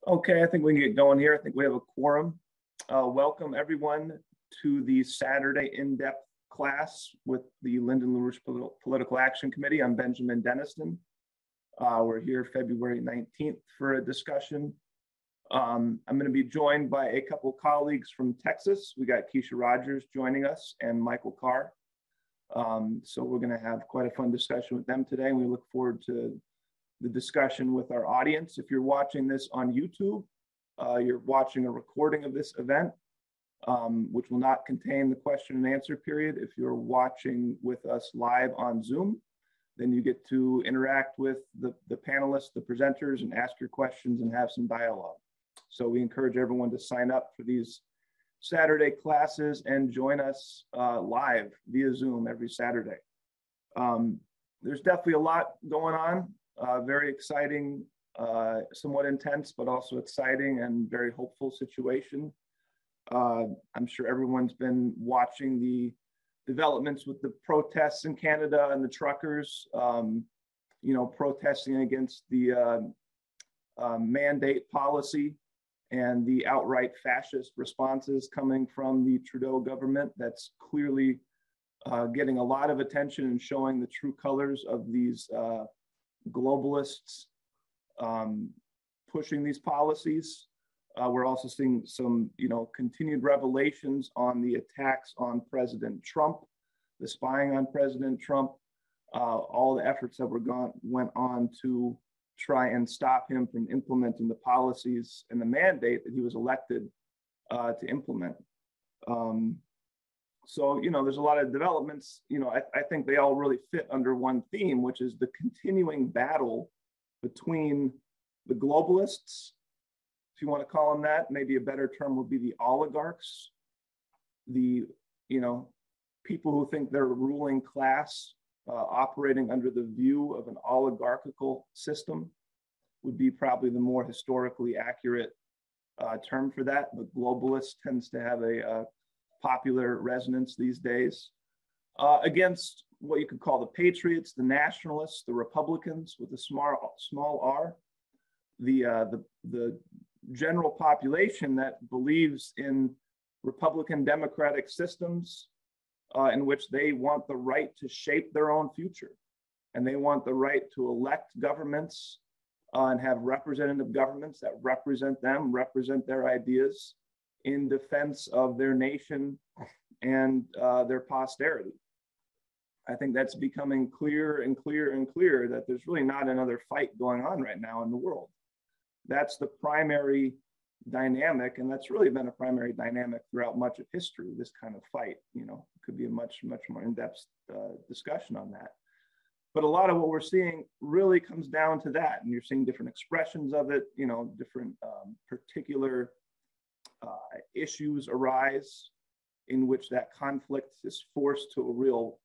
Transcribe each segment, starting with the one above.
Okay, I think we can get going here. I think we have a quorum. Welcome everyone to the Saturday in-depth class with the Lyndon LaRouche Political Action Committee. I'm Benjamin Deniston. We're here February 19th for a discussion. I'm going to be joined by a couple colleagues from Texas. We got Kesha Rogers joining us and Michael Carr. So we're going to have quite a fun discussion with them today, and we look forward to the discussion with our audience. If you're watching this on YouTube, you're watching a recording of this event, which will not contain the question and answer period. If you're watching with us live on Zoom, then you get to interact with the panelists, the presenters, and ask your questions and have some dialogue. So we encourage everyone to sign up for these Saturday classes and join us live via Zoom every Saturday. There's definitely a lot going on. Very exciting, somewhat intense, but also exciting and very hopeful situation. I'm sure everyone's been watching the developments with the protests in Canada and the truckers, protesting against the mandate policy and the outright fascist responses coming from the Trudeau government. That's clearly getting a lot of attention and showing the true colors of these globalists pushing these policies. We're also seeing some, continued revelations on the attacks on President Trump, the spying on President Trump, all the efforts that went on to try and stop him from implementing the policies and the mandate that he was elected to implement. So, there's a lot of developments. I think they all really fit under one theme, which is the continuing battle between the globalists, if you want to call them that. Maybe a better term would be the oligarchs, the, people who think they're a ruling class, operating under the view of an oligarchical system would be probably the more historically accurate term for that. The globalist tends to have a popular resonance these days, against what you could call the patriots, the nationalists, the Republicans with a small r, the general population that believes in Republican democratic systems in which they want the right to shape their own future, and they want the right to elect governments and have representative governments that represent them, represent their ideas in defense of their nation and their posterity. I think that's becoming clearer and clearer and clearer that there's really not another fight going on right now in the world. That's the primary dynamic, and that's really been a primary dynamic throughout much of history, this kind of fight. It could be a much more in-depth discussion on that. But a lot of what we're seeing really comes down to that, and you're seeing different expressions of it, different particular issues arise in which that conflict is forced to a real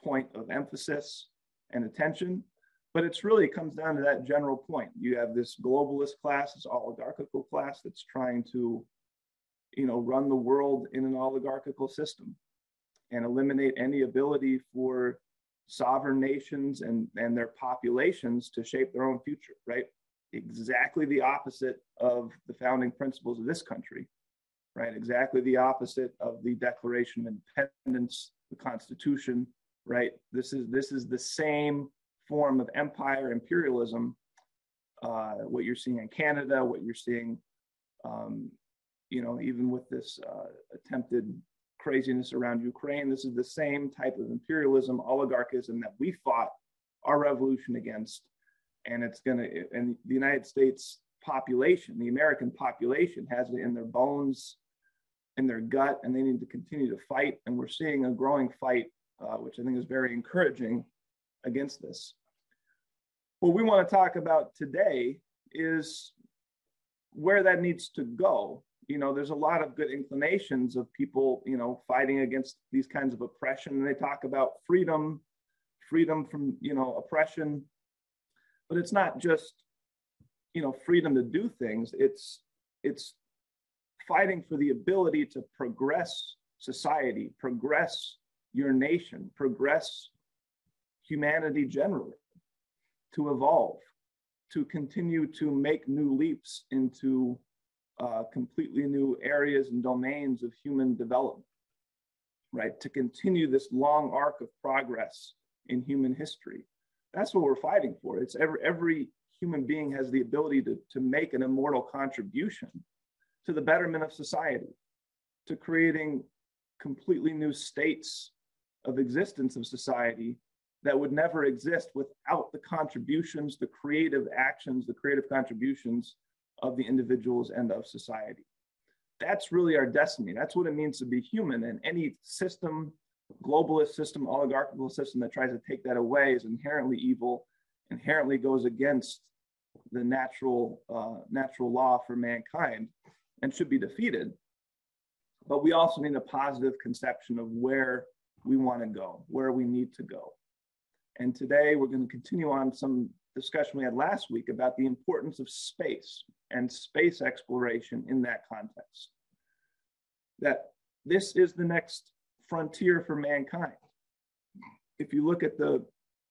point of emphasis and attention. But it's really comes down to that general point. You have this globalist class, this oligarchical class that's trying to, run the world in an oligarchical system and eliminate any ability for sovereign nations and their populations to shape their own future, right? Exactly the opposite of the founding principles of this country, right? Exactly the opposite of the Declaration of Independence, the Constitution, right? This is the same form of empire imperialism, what you're seeing in Canada, what you're seeing, even with this attempted craziness around Ukraine. This is the same type of imperialism, oligarchism that we fought our revolution against. And and the United States population, the American population has it in their bones, in their gut, and they need to continue to fight. And we're seeing a growing fight, which I think is very encouraging, against this. What we want to talk about today is where that needs to go. There's a lot of good inclinations of people, fighting against these kinds of oppression. And they talk about freedom from, oppression. But it's not just, freedom to do things. It's fighting for the ability to progress society, progress your nation, progress humanity generally, to evolve, to continue to make new leaps into completely new areas and domains of human development, right? To continue this long arc of progress in human history. That's what we're fighting for. It's every human being has the ability to make an immortal contribution to the betterment of society, to creating completely new states of existence of society that would never exist without the contributions, the creative actions, the creative contributions of the individuals and of society. That's really our destiny. That's what it means to be human. And any system, globalist system, oligarchical system that tries to take that away is inherently evil, inherently goes against the natural law for mankind and should be defeated. But we also need a positive conception of where we want to go, where we need to go. And today we're going to continue on some discussion we had last week about the importance of space and space exploration in that context. That this is the next frontier for mankind. If you look at the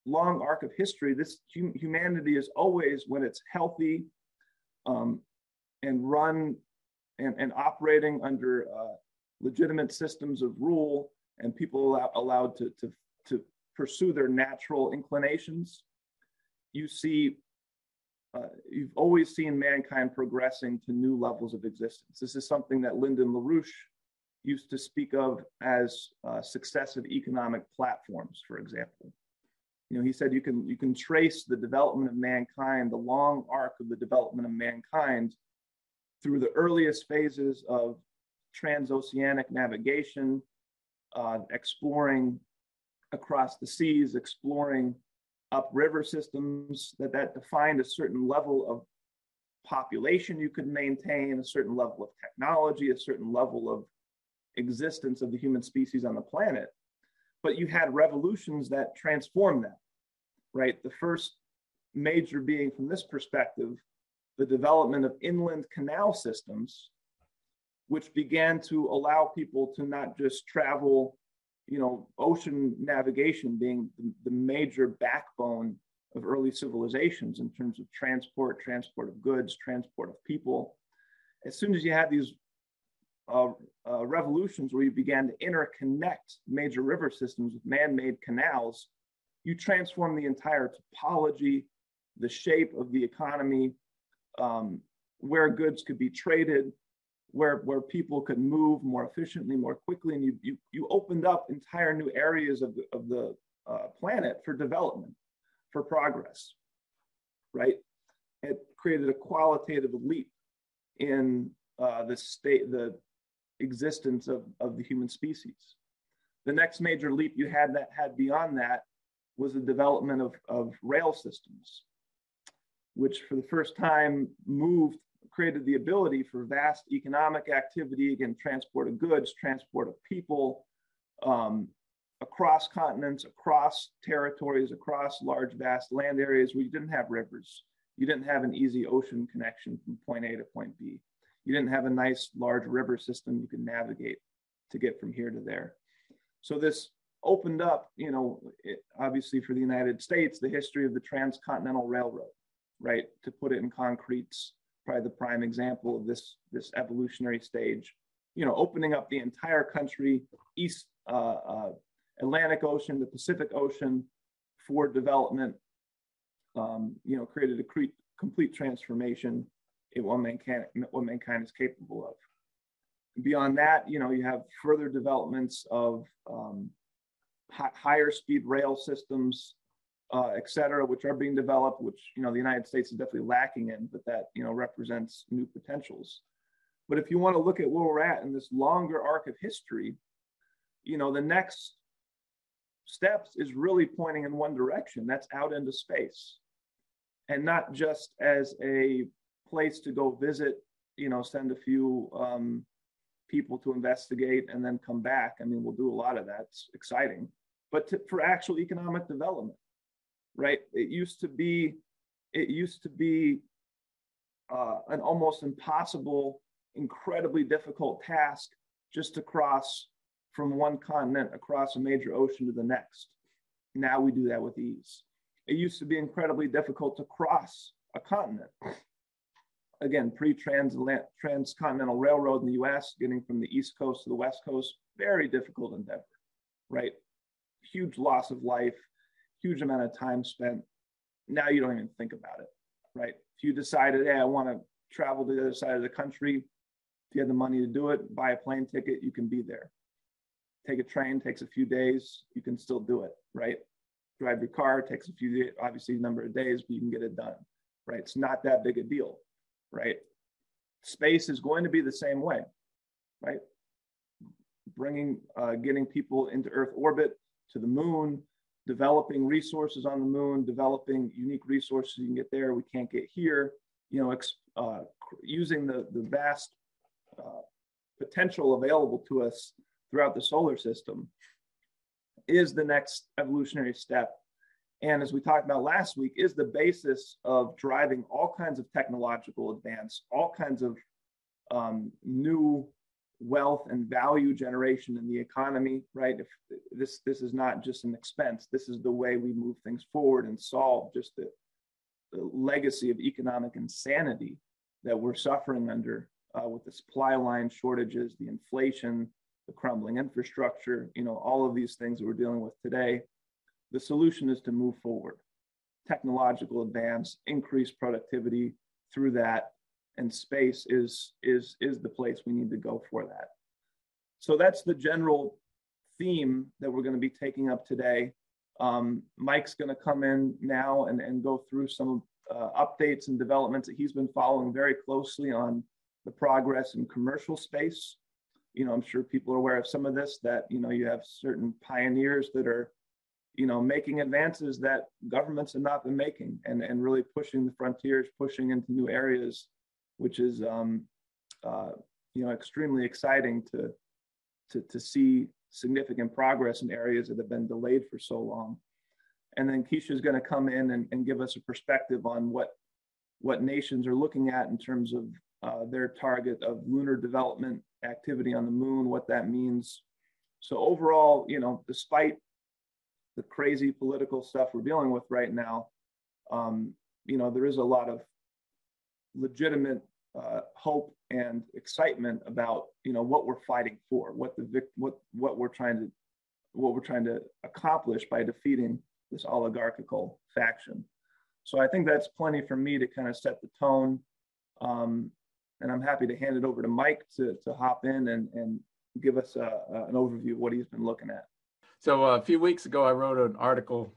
long arc of history, this humanity is always, when it's healthy and run and operating under legitimate systems of rule, and people allowed to pursue their natural inclinations, you've always seen mankind progressing to new levels of existence. This is something that Lyndon LaRouche used to speak of as successive economic platforms, for example. You know, he said you can trace the development of mankind, the long arc of the development of mankind, through the earliest phases of transoceanic navigation, exploring across the seas, exploring up river systems that defined a certain level of population you could maintain, a certain level of technology, a certain level of existence of the human species on the planet. But you had revolutions that transformed that, right? The first major being, from this perspective, the development of inland canal systems, which began to allow people to not just travel, you know, ocean navigation being the major backbone of early civilizations in terms of transport of goods, transport of people. As soon as you had these revolutions where you began to interconnect major river systems with man-made canals, you transform the entire topology, the shape of the economy, where goods could be traded, where people could move more efficiently, more quickly, and you opened up entire new areas of the planet for development, for progress, right? It created a qualitative leap in the existence of the human species. The next major leap you had beyond that was the development of rail systems, which for the first time created the ability for vast economic activity, again, transport of goods, transport of people, across continents, across territories, across large, vast land areas where you didn't have rivers. You didn't have an easy ocean connection from point A to point B. You didn't have a nice large river system you could navigate to get from here to there. So this opened up, you know, obviously for the United States, the history of the Transcontinental Railroad, right? To put it in concretes, probably the prime example of this evolutionary stage, you know, opening up the entire country, Atlantic Ocean, the Pacific Ocean for development, you know, created a complete transformation in what mankind is capable of. Beyond that, you know, you have further developments of higher speed rail systems, et cetera, which are being developed, which, you know, the United States is definitely lacking in, but that, you know, represents new potentials. But if you want to look at where we're at in this longer arc of history, you know, the next steps is really pointing in one direction. That's out into space. And not just as a place to go visit, you know, send a few people to investigate and then come back. I mean, we'll do a lot of that. It's exciting. But for actual economic development, right? It used to be an almost impossible, incredibly difficult task just to cross from one continent across a major ocean to the next. Now we do that with ease. It used to be incredibly difficult to cross a continent. Again, transcontinental railroad in the US, getting from the East Coast to the West Coast, very difficult endeavor, right? Huge loss of life, huge amount of time spent. Now you don't even think about it, right? If you decided, hey, I want to travel to the other side of the country, if you had the money to do it, buy a plane ticket, you can be there. Take a train, takes a few days, you can still do it, right? Drive your car, takes a few days, obviously a number of days, but you can get it done, right? It's not that big a deal, right? Space is going to be the same way, right? Getting people into Earth orbit, to the moon, developing resources on the moon, developing unique resources you can get there, we can't get here, using the vast potential available to us throughout the solar system is the next evolutionary step. And as we talked about last week, is the basis of driving all kinds of technological advance, all kinds of new wealth and value generation in the economy, right? If this is not just an expense, this is the way we move things forward and solve just the legacy of economic insanity that we're suffering under with the supply line shortages, the inflation, the crumbling infrastructure, all of these things that we're dealing with today. The solution is to move forward, technological advance, increase productivity through that, and space is the place we need to go for that. So that's the general theme that we're going to be taking up today. Mike's going to come in now and go through some updates and developments that he's been following very closely on the progress in commercial space. I'm sure people are aware of some of this, that, you have certain pioneers that are, making advances that governments have not been making, and really pushing the frontiers, pushing into new areas, which is, extremely exciting to see significant progress in areas that have been delayed for so long. And then Kesha is going to come in and give us a perspective on what nations are looking at in terms of their target of lunar development activity on the moon, what that means. So overall, despite the crazy political stuff we're dealing with right now, there is a lot of legitimate hope and excitement about what we're fighting for, what we're trying to accomplish by defeating this oligarchical faction. So I think that's plenty for me to kind of set the tone. And I'm happy to hand it over to Mike to hop in and give us an overview of what he's been looking at. So a few weeks ago, I wrote an article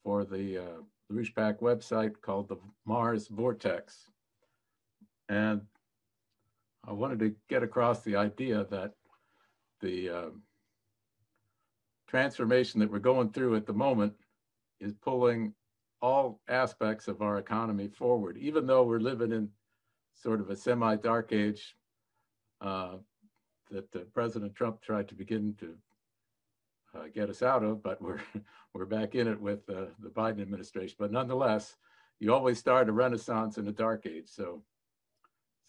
for the Rougepack website called the Mars Vortex. And I wanted to get across the idea that the transformation that we're going through at the moment is pulling all aspects of our economy forward, even though we're living in sort of a semi-dark age that President Trump tried to begin to get us out of, but we're back in it with the Biden administration. But nonetheless, you always start a renaissance in a dark age. So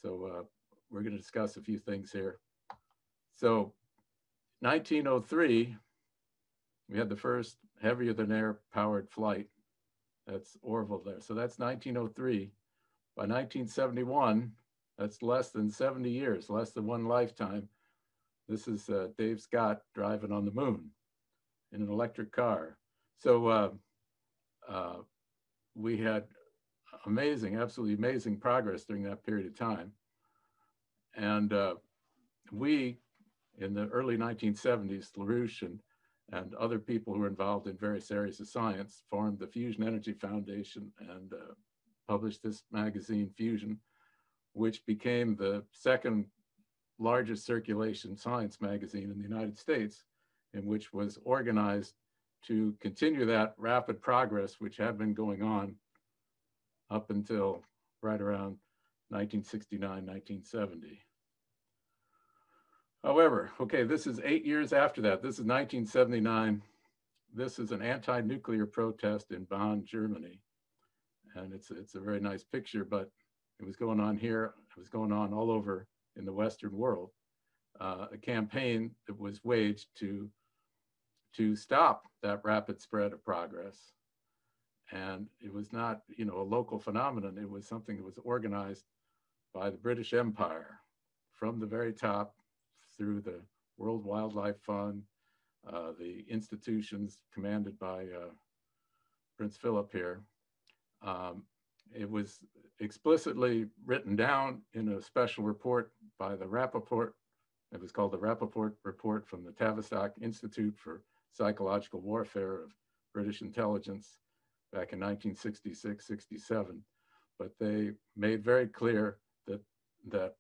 we're going to discuss a few things here. So 1903, we had the first heavier than air powered flight. That's Orville there. So that's 1903. By 1971, that's less than 70 years, less than one lifetime. This is Dave Scott driving on the moon in an electric car. So we had absolutely amazing progress during that period of time. And we, in the early 1970s, LaRouche and other people who were involved in various areas of science formed the Fusion Energy Foundation and published this magazine, Fusion, which became the second largest circulation science magazine in the United States, and which was organized to continue that rapid progress which had been going on up until right around 1969, 1970. However, okay, this is 8 years after that. This is 1979. This is an anti-nuclear protest in Bonn, Germany. And it's a very nice picture, but it was going on here. It was going on all over in the Western world. A campaign that was waged to stop that rapid spread of progress. And it was not, you know, a local phenomenon. It was something that was organized by the British Empire from the very top through the World Wildlife Fund, the institutions commanded by Prince Philip here. It was explicitly written down in a special report by the Rappaport. It was called the Rappaport Report from the Tavistock Institute for Psychological Warfare of British Intelligence back in 1966, 67. But they made very clear that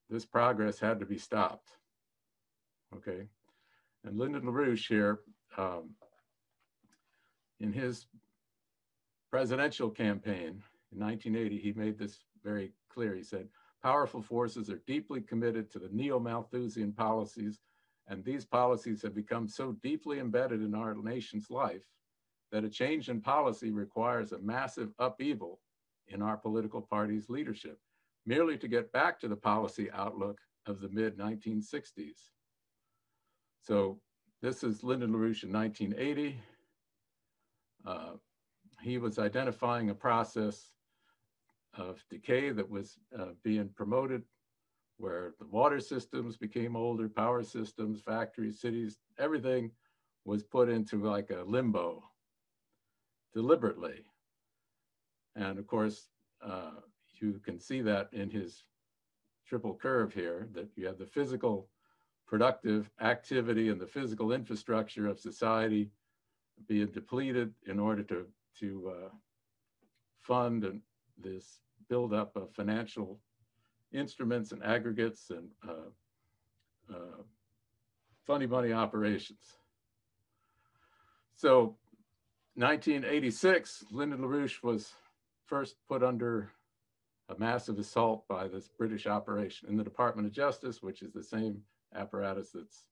this progress had to be stopped. Okay, and Lyndon LaRouche here, in his presidential campaign in 1980, he made this very clear. He said, "Powerful forces are deeply committed to the neo-Malthusian policies, and these policies have become so deeply embedded in our nation's life that a change in policy requires a massive upheaval in our political party's leadership, merely to get back to the policy outlook of the mid-1960s. So this is Lyndon LaRouche in 1980. He was identifying a process of decay that was being promoted, where the water systems became older, power systems, factories, cities, everything was put into like a limbo deliberately. And of course, you can see that in his triple curve here, that you have the physical productive activity and the physical infrastructure of society being depleted in order to fund and this buildup of financial instruments and aggregates and funny money operations. So 1986, Lyndon LaRouche was first put under a massive assault by this British operation in the Department of Justice, which is the same apparatus that's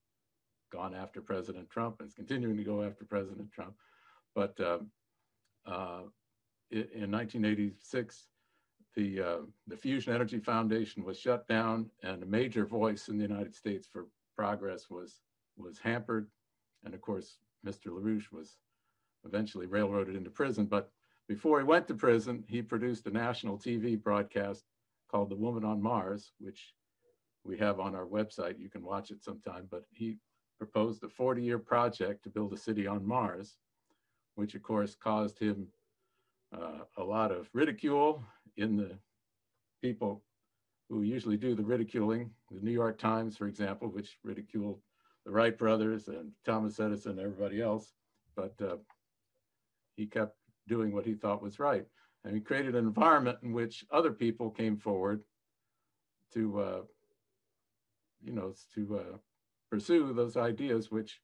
gone after President Trump and is continuing to go after President Trump. But in 1986, the Fusion Energy Foundation was shut down, and a major voice in the United States for progress was hampered. And of course, Mr. LaRouche was eventually railroaded into prison. But before he went to prison, he produced a national TV broadcast called The Woman on Mars, which we have on our website. You can watch it sometime. But he proposed a 40-year project to build a city on Mars, which of course caused him a lot of ridicule in the people who usually do the ridiculing. The New York Times, for example, which ridiculed the Wright brothers and Thomas Edison and everybody else. But he kept doing what he thought was right. And he created an environment in which other people came forward to, pursue those ideas which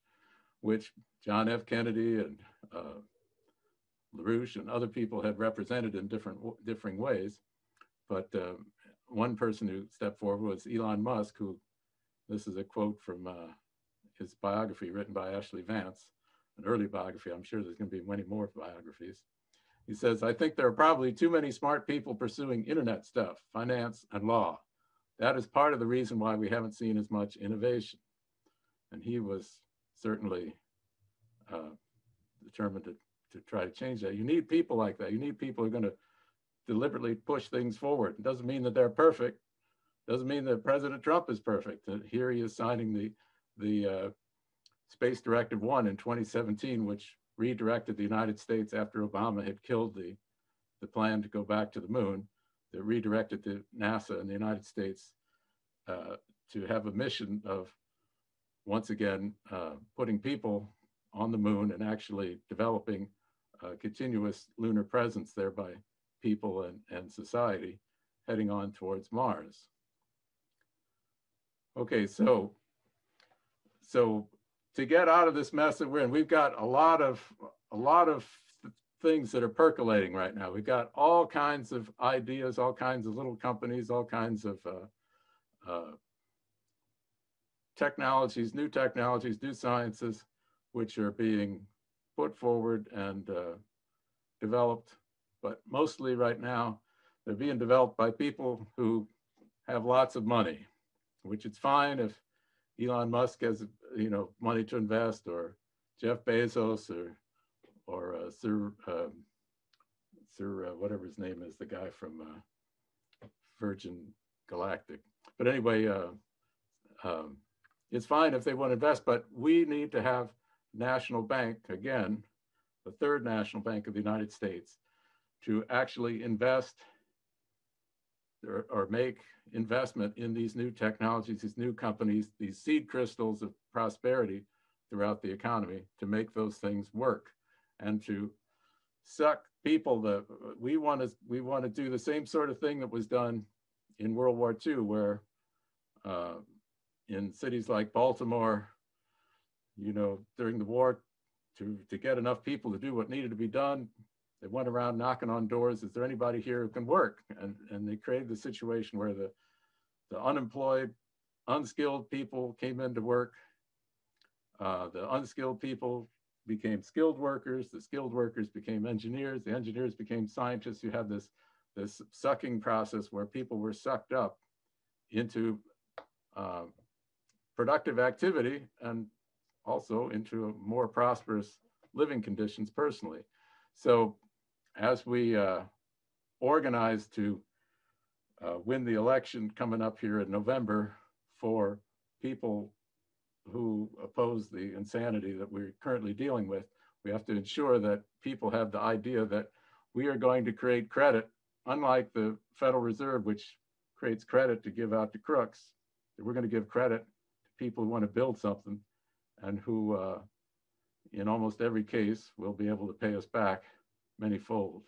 John F. Kennedy and LaRouche and other people had represented in differing ways. But one person who stepped forward was Elon Musk, who, this is a quote from his biography written by Ashley Vance, an early biography. I'm sure there's going to be many more biographies. He says, "I think there are probably too many smart people pursuing internet stuff, finance, and law. That is part of the reason why we haven't seen as much innovation." And he was certainly determined to try to change that. You need people like that. You need people who are going to deliberately push things forward. It doesn't mean that they're perfect. It doesn't mean that President Trump is perfect. Here he is signing the Space Directive 1 in 2017, which redirected the United States after Obama had killed the plan to go back to the moon, that redirected the NASA and the United States to have a mission of, once again, putting people on the moon and actually developing a continuous lunar presence there by people and society heading on towards Mars. Okay, so to get out of this mess that we're in, we've got a lot of things that are percolating right now. We've got all kinds of ideas, all kinds of little companies, all kinds of technologies, new sciences, which are being put forward and developed. But mostly right now, they're being developed by people who have lots of money, which it's fine if Elon Musk has, money to invest, or Jeff Bezos, or Sir Sir, whatever his name is, the guy from Virgin Galactic. But anyway, it's fine if they want to invest, but we need to have national bank, again, the third national bank of the United States, to actually invest or make investment in these new technologies, these new companies, these seed crystals of prosperity throughout the economy, to make those things work and to suck people. We want to do the same sort of thing that was done in World War II, where in cities like Baltimore, you know, during the war, to get enough people to do what needed to be done, they went around knocking on doors. Is there anybody here who can work? And they created the situation where the unemployed, unskilled people came into work. The unskilled people became skilled workers. The skilled workers became engineers. The engineers became scientists. You had this sucking process where people were sucked up into productive activity and also into more prosperous living conditions personally. So as we organize to win the election coming up here in November for people who oppose the insanity that we're currently dealing with, we have to ensure that people have the idea that we are going to create credit, unlike the Federal Reserve, which creates credit to give out to crooks. We're going to give credit to people who want to build something and who, in almost every case, will be able to pay us back manyfold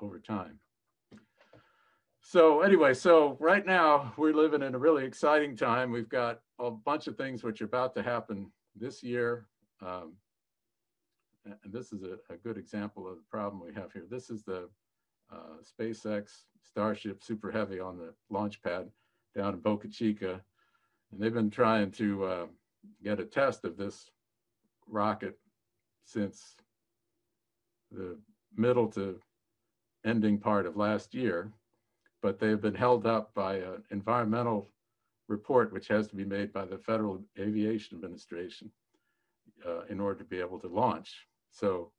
over time. So anyway, so right now we're living in a really exciting time. We've got a bunch of things which are about to happen this year. And this is a good example of the problem we have here. This is the SpaceX Starship Super Heavy on the launch pad down in Boca Chica. And they've been trying to get a test of this rocket since the middle to ending part of last year, but they've been held up by an environmental report which has to be made by the Federal Aviation Administration in order to be able to launch. So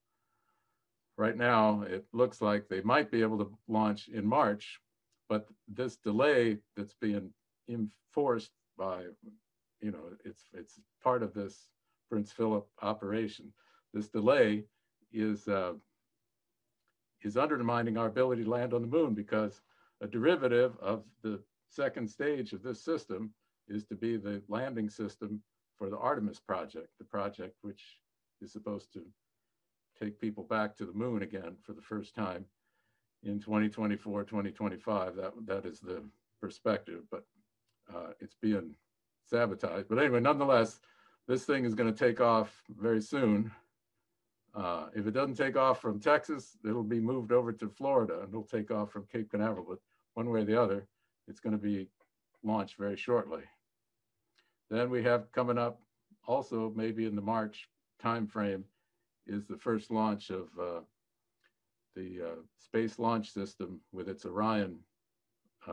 right now it looks like they might be able to launch in March, but this delay that's being enforced by, you know, it's part of this Prince Philip operation. This delay is undermining our ability to land on the moon, because a derivative of the second stage of this system is to be the landing system for the Artemis project, the project which is supposed to take people back to the moon again for the first time in 2024, 2025. That is the perspective, but it's being sabotaged. But anyway, nonetheless, this thing is going to take off very soon. If it doesn't take off from Texas, it'll be moved over to Florida, and it'll take off from Cape Canaveral. But one way or the other, it's going to be launched very shortly. Then we have coming up, also maybe in the March timeframe, is the first launch of the Space Launch System with its Orion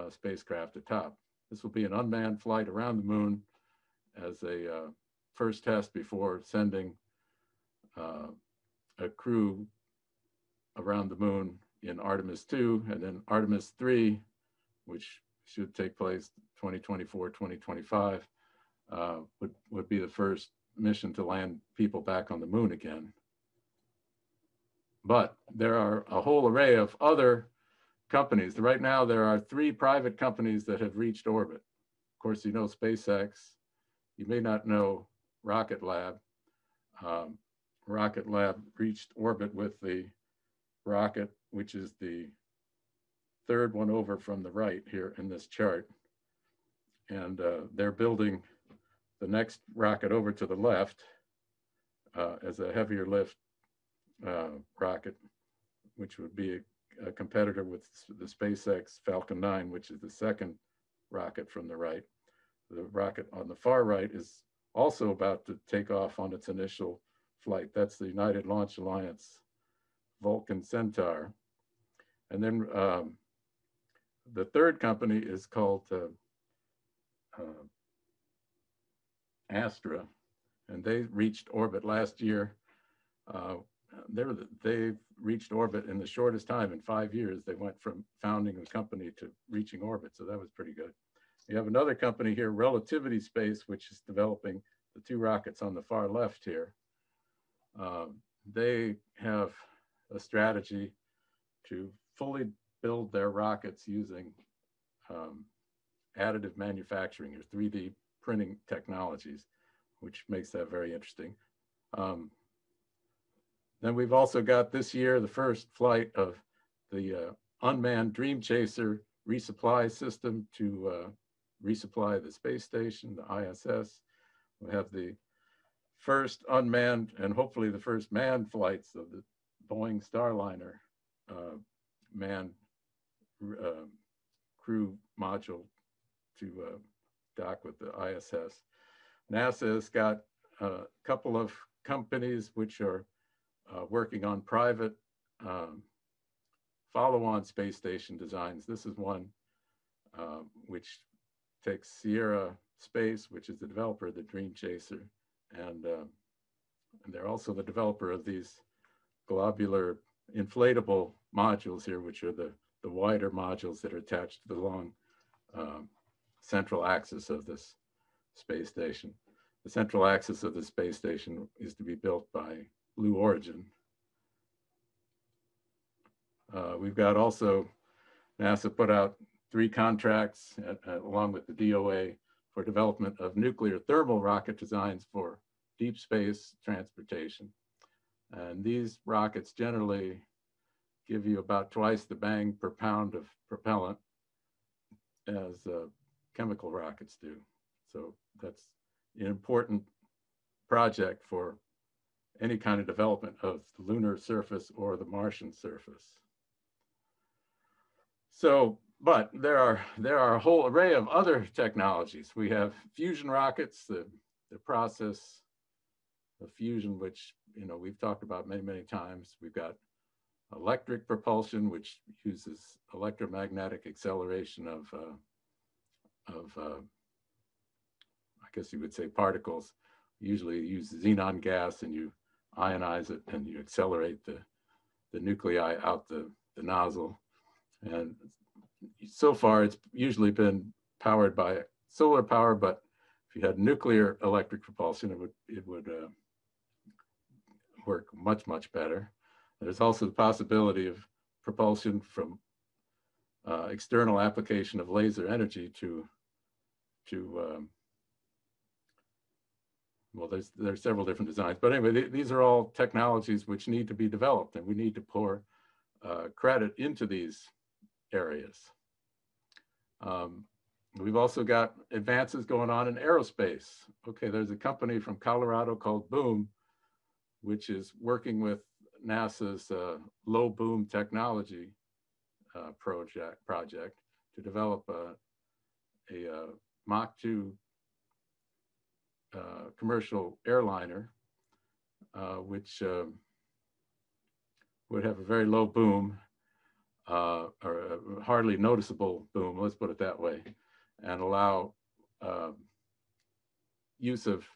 spacecraft atop. This will be an unmanned flight around the moon as a first test before sending a crew around the moon in Artemis 2, and then Artemis 3, which should take place 2024, 2025, would be the first mission to land people back on the moon again. But there are a whole array of other companies. Right now, there are 3 private companies that have reached orbit. Of course, you know SpaceX. You may not know Rocket Lab. Rocket Lab reached orbit with the rocket, which is the third one over from the right here in this chart. And they're building the next rocket over to the left as a heavier lift rocket, which would be a competitor with the SpaceX Falcon 9, which is the second rocket from the right. The rocket on the far right is also about to take off on its initial flight. That's the United Launch Alliance Vulcan Centaur. And then the third company is called Astra, and they reached orbit last year. They've reached orbit in the shortest time. In 5 years, they went from founding the company to reaching orbit. So that was pretty good. You have another company here, Relativity Space, which is developing the 2 rockets on the far left here. They have a strategy to fully build their rockets using additive manufacturing or 3D printing technologies, which makes that very interesting. Then we've also got this year the first flight of the unmanned Dream Chaser resupply system to resupply the space station, the ISS. We have the first unmanned and hopefully the first manned flights of the Boeing Starliner manned crew module to dock with the ISS. NASA has got a couple of companies which are working on private follow-on space station designs. This is one which takes Sierra Space, which is the developer of the Dream Chaser, and they're also the developer of these globular inflatable modules here, which are the wider modules that are attached to the long central axis of this space station. The central axis of the space station is to be built by Blue Origin. We've got also, NASA put out 3 contracts along with the DOA for development of nuclear thermal rocket designs for deep space transportation. And these rockets generally give you about twice the bang per pound of propellant as chemical rockets do. So that's an important project for any kind of development of the lunar surface or the Martian surface. So, but there are a whole array of other technologies. We have fusion rockets, the process of fusion, which we've talked about many times. We've got electric propulsion, which uses electromagnetic acceleration of I guess you would say particles. Usually you use xenon gas and you ionize it and you accelerate the nuclei out the nozzle. And so far it's usually been powered by solar power, but if you had nuclear electric propulsion, it would work much better. There's also the possibility of propulsion from external application of laser energy to well, there's several different designs, but anyway, these are all technologies which need to be developed, and we need to pour credit into these areas. We've also got advances going on in aerospace. Okay, there's a company from Colorado called Boom, which is working with NASA's low boom technology project to develop a Mach 2 commercial airliner, which would have a very low boom, or a hardly noticeable boom, let's put it that way, and allow use of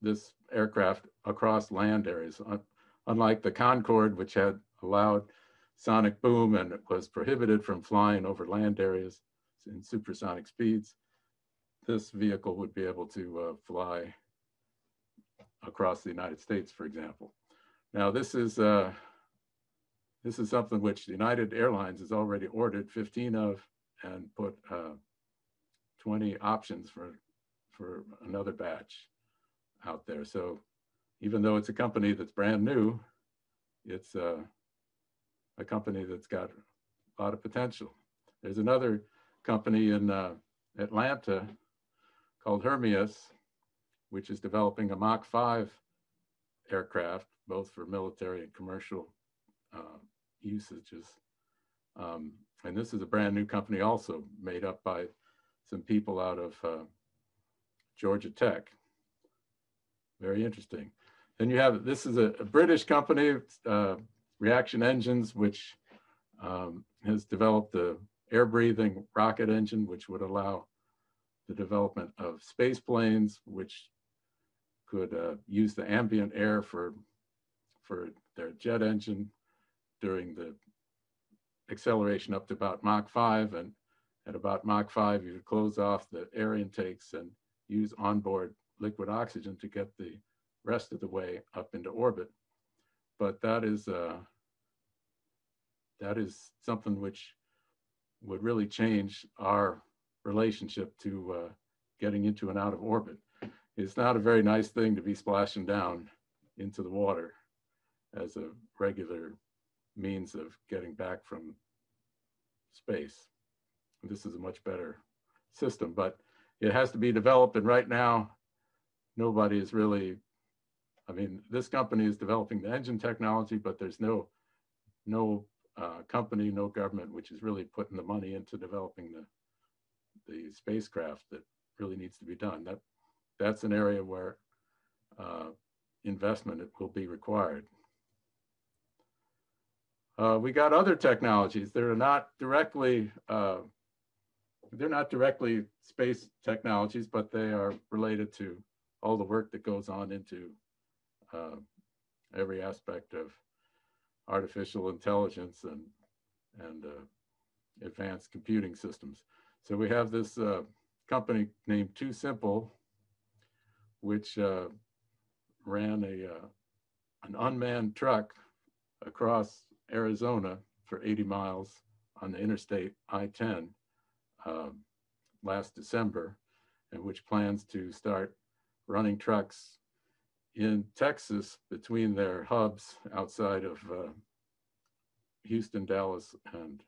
this aircraft across land areas. Unlike the Concorde, which had allowed sonic boom and it was prohibited from flying over land areas in supersonic speeds, this vehicle would be able to fly across the United States, for example. Now, this is something which United Airlines has already ordered 15 of and put 20 options for another batch out there. So even though it's a company that's brand new, it's a company that's got a lot of potential. There's another company in Atlanta called Hermeus, which is developing a Mach 5 aircraft, both for military and commercial usages. And this is a brand new company also made up by some people out of Georgia Tech. Very interesting. Then you have, this is a British company, Reaction Engines, which has developed the air-breathing rocket engine, which would allow the development of space planes, which could use the ambient air for for their jet engine during the acceleration up to about Mach 5, and at about Mach 5 you close off the air intakes and use onboard liquid oxygen to get the rest of the way up into orbit. But that is something which would really change our relationship to getting into and out of orbit. It's not a very nice thing to be splashing down into the water as a regular means of getting back from space. This is a much better system, but it has to be developed, and right now nobody is really, I mean, this company is developing the engine technology, but there's no company, no government which is really putting the money into developing the spacecraft that really needs to be done. That's an area where investment will be required. We got other technologies. They're not directly space technologies, but they are related to all the work that goes on into every aspect of artificial intelligence and advanced computing systems. So we have this company named Too Simple, which ran an unmanned truck across Arizona for 80 miles on the interstate I-10 last December, and which plans to start running trucks in Texas between their hubs outside of Houston, Dallas, and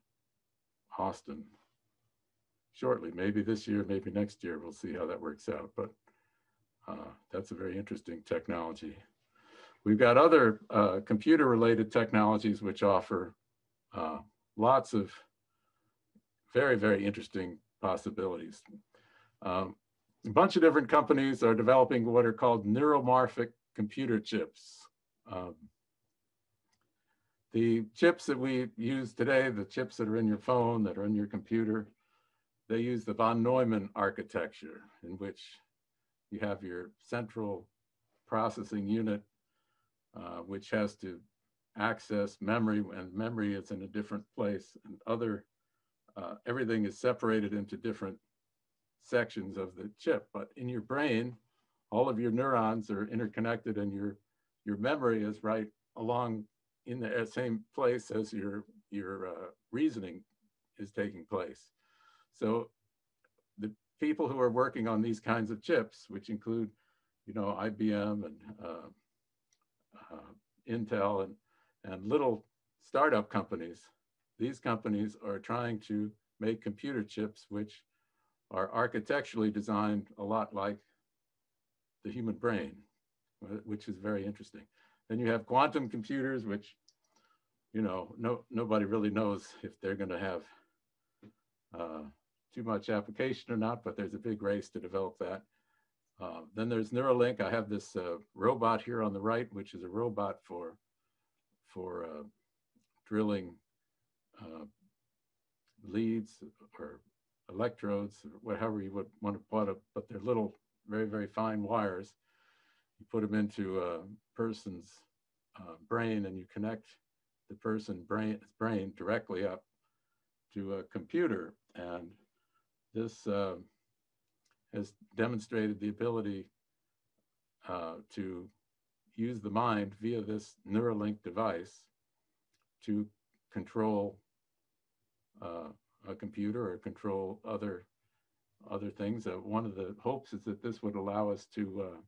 Austin shortly. Maybe this year, maybe next year. We'll see how that works out, but that's a very interesting technology. We've got other computer-related technologies which offer lots of very, very interesting possibilities. A bunch of different companies are developing what are called neuromorphic computer chips. The chips that we use today, the chips that are in your phone, that are in your computer, they use the von Neumann architecture, in which you have your central processing unit, which has to access memory, and memory is in a different place, and everything is separated into different sections of the chip. But in your brain, all of your neurons are interconnected, and your memory is right along in the same place as your reasoning is taking place. So the people who are working on these kinds of chips, which include, IBM and Intel and little startup companies, these companies are trying to make computer chips which are architecturally designed a lot like the human brain, which is very interesting. Then you have quantum computers, which, nobody really knows if they're going to have too much application or not, but there's a big race to develop that. Then there's Neurolink. I have this robot here on the right, which is a robot for drilling leads or electrodes, or however you would want to put it, but they're little, very, very fine wires. You put them into a person's brain, and you connect the person's brain directly up to a computer. And this has demonstrated the ability to use the mind via this Neuralink device to control a computer or control other things. One of the hopes is that this would allow us to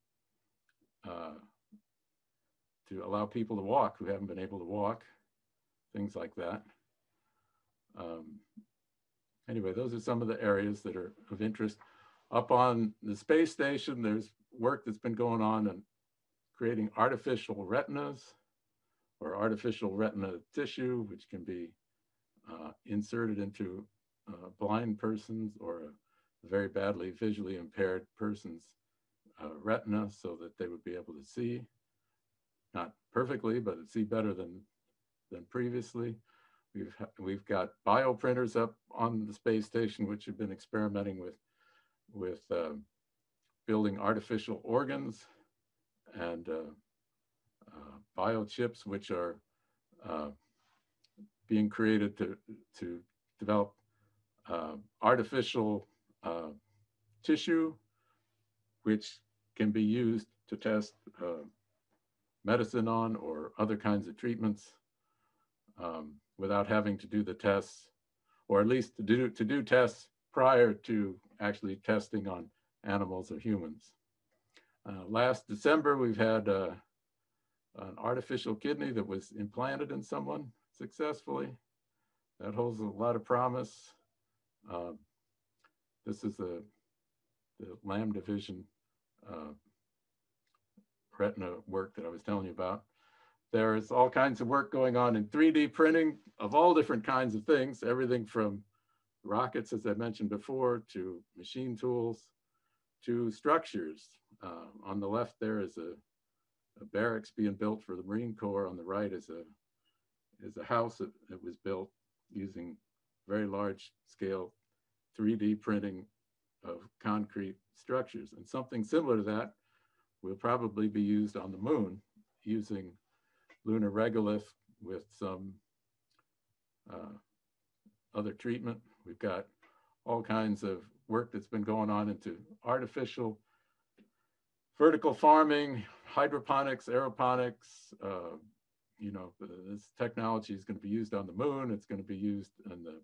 allow people to walk who haven't been able to walk, things like that. Anyway, those are some of the areas that are of interest. Up on the space station, there's work that's been going on creating artificial retinas or artificial retina tissue, which can be inserted into a blind person's or a very badly visually impaired person's retina, so that they would be able to see, not perfectly, but see better than previously. We've got bioprinters up on the space station, which have been experimenting with building artificial organs and biochips, which are being created to develop artificial tissue, which can be used to test medicine on or other kinds of treatments without having to do the tests, or at least to do tests prior to actually testing on animals or humans. Last December, we've had an artificial kidney that was implanted in someone successfully. That holds a lot of promise. This is the Lamb division retina work that I was telling you about. There's all kinds of work going on in 3D printing of all different kinds of things, everything from rockets, as I mentioned before, to machine tools, to structures. On the left there is a barracks being built for the Marine Corps. On the right is a house that was built using very large scale 3D printing of concrete structures. And something similar to that will probably be used on the moon using lunar regolith with some other treatment. We've got all kinds of work that's been going on into artificial vertical farming, hydroponics, aeroponics. You know, this technology is going to be used on the moon. It's going to be used in the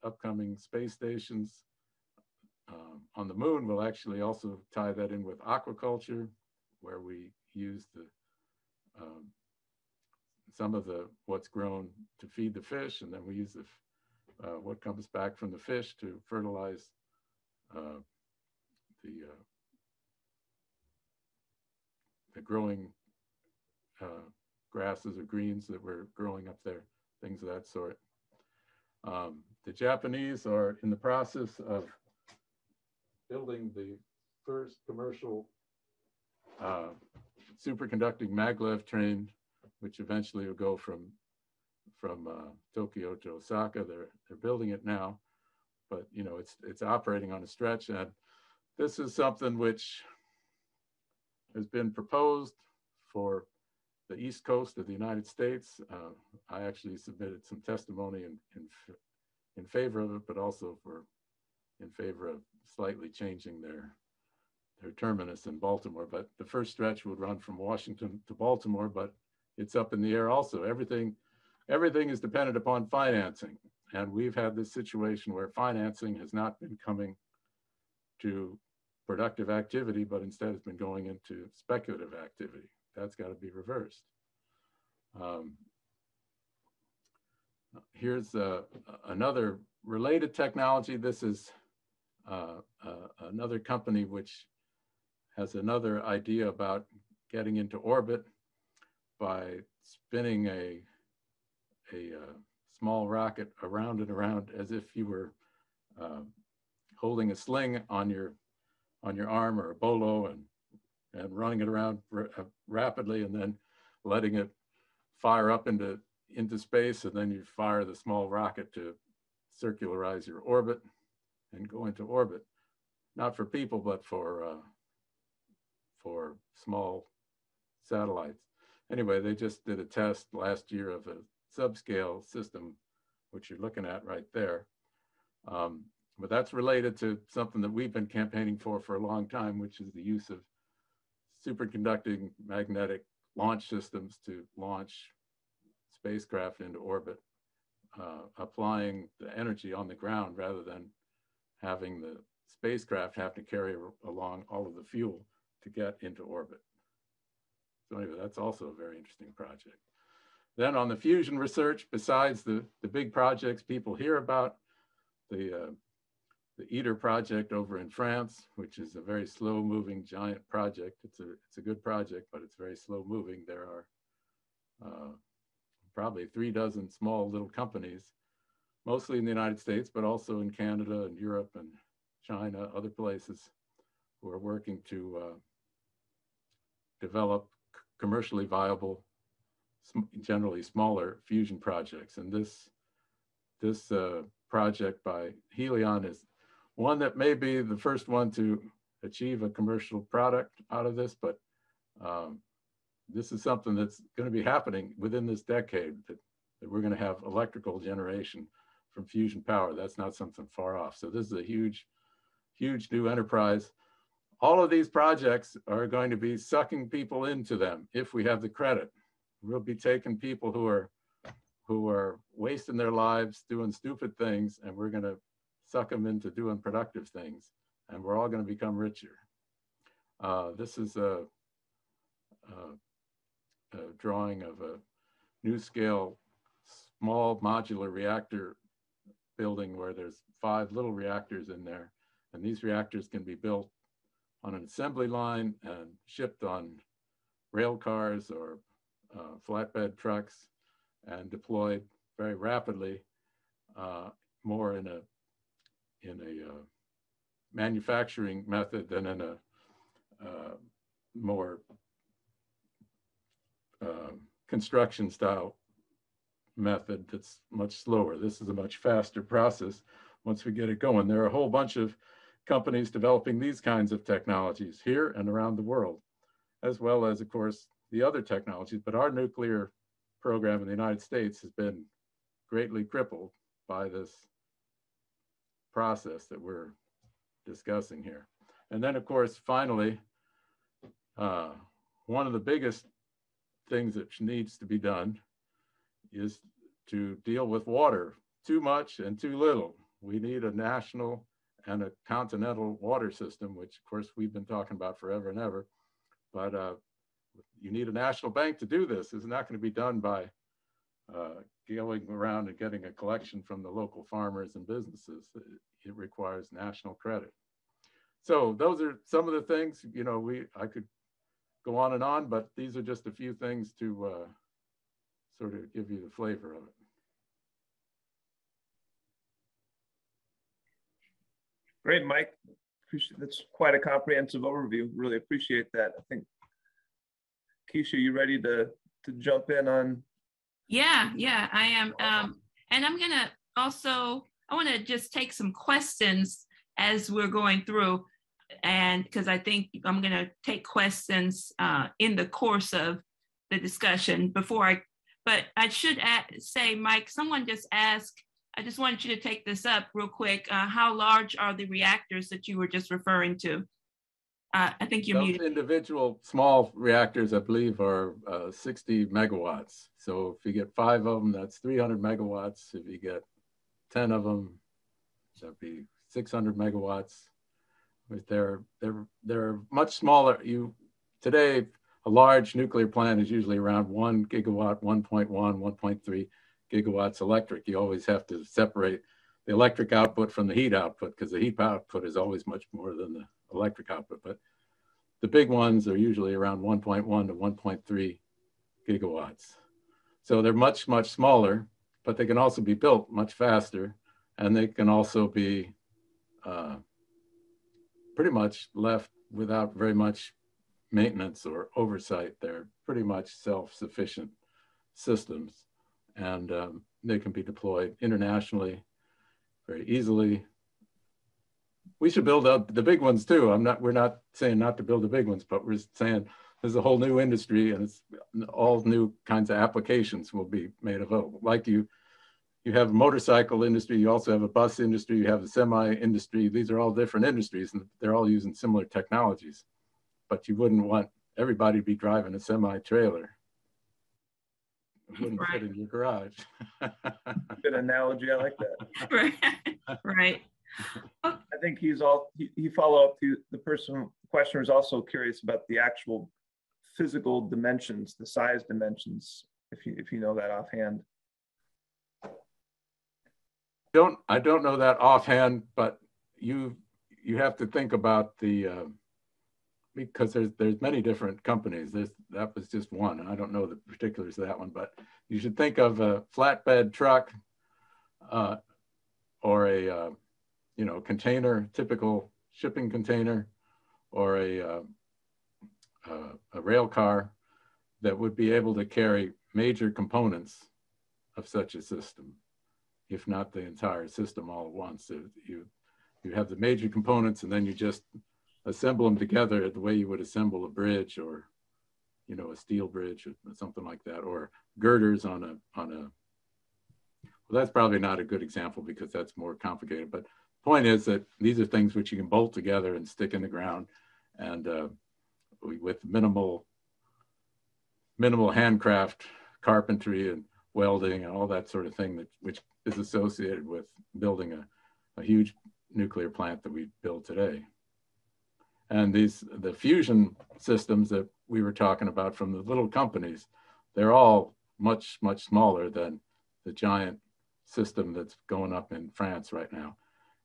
upcoming space stations. On the moon, we'll actually also tie that in with aquaculture, where we use some of what's grown to feed the fish, and then we use what comes back from the fish to fertilize the growing grasses or greens that were growing up there, things of that sort. The Japanese are in the process of building the first commercial superconducting maglev train, which eventually will go from Tokyo to Osaka. They're building it now, but you know it's operating on a stretch, and this is something which has been proposed for the East Coast of the United States. I actually submitted some testimony in favor of it, but also in favor of slightly changing their terminus in Baltimore. But the first stretch would run from Washington to Baltimore, but it's up in the air also. Everything is dependent upon financing. And we've had this situation where financing has not been coming to productive activity, but instead has been going into speculative activity. That's got to be reversed. Here's another related technology. This is another company which has another idea about getting into orbit by spinning a small rocket around and around as if you were holding a sling on your arm or a bolo and running it around rapidly, and then letting it fire up into space, and then you fire the small rocket to circularize your orbit and go into orbit. Not for people, but for small satellites. Anyway, they just did a test last year of a subscale system, which you're looking at right there. But that's related to something that we've been campaigning for a long time, which is the use of superconducting magnetic launch systems to launch spacecraft into orbit, applying the energy on the ground rather than having the spacecraft have to carry along all of the fuel to get into orbit. So anyway, that's also a very interesting project. Then on the fusion research, besides the big projects people hear about, the ITER project over in France, which is a very slow moving giant project. It's a good project, but it's very slow moving. There are probably 3 dozen small little companies, mostly in the United States, but also in Canada and Europe and China, other places, who are working to develop commercially viable, generally smaller fusion projects. And this project by Helion is one that may be the first one to achieve a commercial product out of this, but this is something that's going to be happening within this decade, that we're going to have electrical generation from fusion power. That's not something far off. So this is a huge, huge new enterprise. All of these projects are going to be sucking people into them if we have the credit. We'll be taking people who are wasting their lives doing stupid things, and we're going to suck them into doing productive things, and we're all going to become richer. This is a drawing of a new scale, small modular reactor building where there's 5 little reactors in there. And these reactors can be built on an assembly line and shipped on rail cars or flatbed trucks and deployed very rapidly, more in a manufacturing method than in a more construction style method that's much slower. This is a much faster process once we get it going. There are a whole bunch of companies developing these kinds of technologies here and around the world, as well as, of course, the other technologies. But our nuclear program in the United States has been greatly crippled by this process that we're discussing here. And then, of course, finally, one of the biggest things that needs to be done is to deal with water, too much and too little. We need a national and a continental water system, which of course we've been talking about forever and ever, but you need a national bank to do this. It's not going to be done by going around and getting a collection from the local farmers and businesses. It requires national credit. So those are some of the things, you know, I could go on, but these are just a few things to sort of give you the flavor of it. Great, Mike. That's quite a comprehensive overview. Really appreciate that. I think, Kesha, you ready to jump in on? Yeah, I am. And I'm gonna also, I want to just take some questions as we're going through, and because I think I'm going to take questions in the course of the discussion but I should say, Mike, someone just asked, I just wanted you to take this up real quick. How large are the reactors that you were just referring to? I think you're muted. Individual small reactors, I believe, are 60 megawatts. So if you get 5 of them, that's 300 megawatts. If you get 10 of them, that'd be 600 megawatts. But they're much smaller. Today, a large nuclear plant is usually around 1 gigawatt, 1.1, 1.3 gigawatts electric. You always have to separate the electric output from the heat output, because the heat output is always much more than the electric output. But the big ones are usually around 1.1 to 1.3 gigawatts. So they're much, much smaller, but they can also be built much faster, and they can also be pretty much left without very much maintenance or oversight. They're pretty much self-sufficient systems, and they can be deployed internationally very easily. We should build up the big ones too. We're not saying not to build the big ones, but we're saying there's a whole new industry, and it's all new kinds of applications will be made available. Like you have a motorcycle industry, you also have a bus industry, you have a semi industry. These are all different industries, and they're all using similar technologies. But you wouldn't want everybody to be driving a semi trailer. It wouldn't fit in your garage. Good analogy. I like that. Right. I think he follow up to the questioner is also curious about the actual physical dimensions, the size dimensions, if you know that offhand. I don't know that offhand, but you have to think about because there's many different companies. That was just one. I don't know the particulars of that one, but you should think of a flatbed truck or a container, typical shipping container, or a rail car that would be able to carry major components of such a system, if not the entire system all at once. So you have the major components, and then you just assemble them together the way you would assemble a bridge or you know, a steel bridge or something like that, or girders on a, well, that's probably not a good example because that's more complicated. But the point is that these are things which you can bolt together and stick in the ground, and with minimal handcraft, carpentry and welding and all that sort of thing, which is associated with building a huge nuclear plant that we build today. And the fusion systems that we were talking about from the little companies, they're all much, much smaller than the giant system that's going up in France right now.